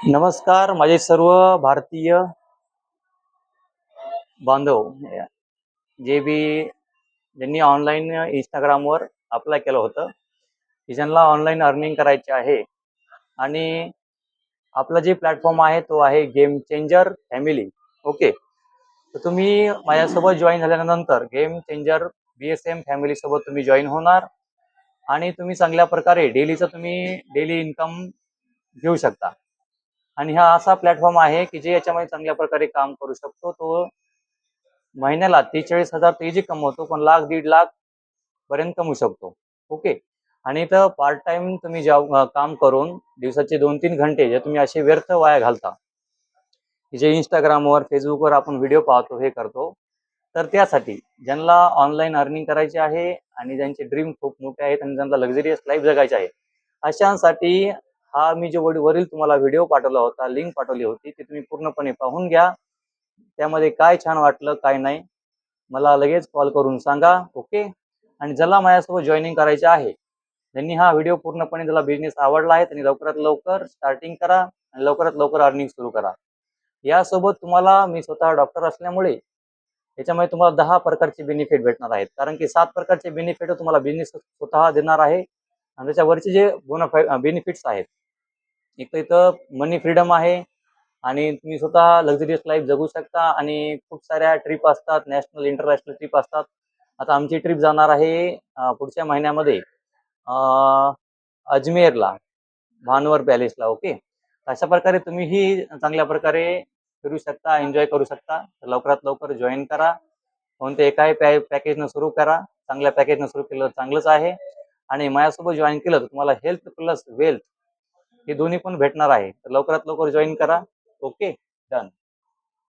नमस्कार माझे सर्व भारतीय बांधव जे बी ज्यांनी ऑनलाईन इंस्टाग्रामवर अप्लाय केलं होतं की ज्यांना ऑनलाईन अर्निंग करायचे आहे आणि आपला जे प्लॅटफॉर्म आहे तो आहे गेम चेंजर फॅमिली. ओके, तर तुम्ही माझ्यासोबत जॉईन झाल्यानंतर गेम चेंजर BSM फॅमिली सोबत तुम्ही जॉईन होणार आणि तुम्ही चांगल्या प्रकारे डेली इन्कम घेऊ शकता. आणि हा असा प्लॅटफॉर्म आहे की जे याच्यामध्ये चांगल्या प्रकारे काम करू शकतो. तो महिन्याला 43,000 ते जी कमवतो, पण लाख 1.5 लाख पर्यंत कमवू शकतो. ओके, आणि इथं पार्ट टाइम तुम्ही काम करून दिवसाचे 2-3 घंटे जे तुम्ही असे व्यर्थ वाया घालता, की जे इंस्टाग्रामवर फेसबुकवर आपण व्हिडिओ पाहतो हे करतो, तर त्यासाठी ज्यांना ऑनलाईन अर्निंग करायचे आहे आणि ज्यांचे ड्रीम खूप मोठे आहेत आणि ज्यांना लक्झरियस लाईफ जगायचे आहे, अशांसाठी हा मी जो वरील तुम्हाला व्हिडिओ पाठवला होता, लिंक पाठवली होती, ती तुम्ही पूर्णपणे पाहून घ्या. त्यामध्ये काय छान वाटलं काय नाही मला लगेच कॉल करून सांगा. ओके, आणि ज्याला माझ्यासोबत जॉईनिंग करायचे आहे, त्यांनी हा व्हिडिओ पूर्णपणे, ज्याला बिझनेस आवडला आहे त्यांनी लवकरात लवकर स्टार्टिंग करा आणि लवकरात लवकर अर्निंग सुरू करा. यासोबत तुम्हाला, मी स्वतः डॉक्टर असल्यामुळे याच्यामध्ये तुम्हाला 10 प्रकारचे बेनिफिट भेटणार आहेत, कारण की 7 प्रकारचे बेनिफिट तुम्हाला बिझनेस स्वतः देणार आहे. आणि त्याच्यावरचे जे बेनिफिट्स आहेत, एक तर इथं मनी फ्रीडम आहे आणि तुम्ही स्वतः लक्झरियस लाईफ जगू शकता आणि खूप साऱ्या ट्रिप असतात, नॅशनल इंटरनॅशनल ट्रिप असतात. आता आमची ट्रिप जाणार आहे पुढच्या महिन्यामध्ये अजमेरला, भानवर पॅलेसला. ओके, अशा प्रकारे तुम्हीही चांगल्या प्रकारे फिरू शकता, एन्जॉय करू शकता. तर लवकरात लवकर जॉईन करा. कोणत्या एकाही पॅकेजनं सुरू करा. चांगल्या पॅकेजनं सुरू केलं चांगलंच आहे. आणि माझ्यासोबत जॉईन केलं तर तुम्हाला हेल्थ प्लस वेल्थ हे दोन्ही पण भेटणार आहे. तर लवकरात लवकर जॉईन करा. Okay, done.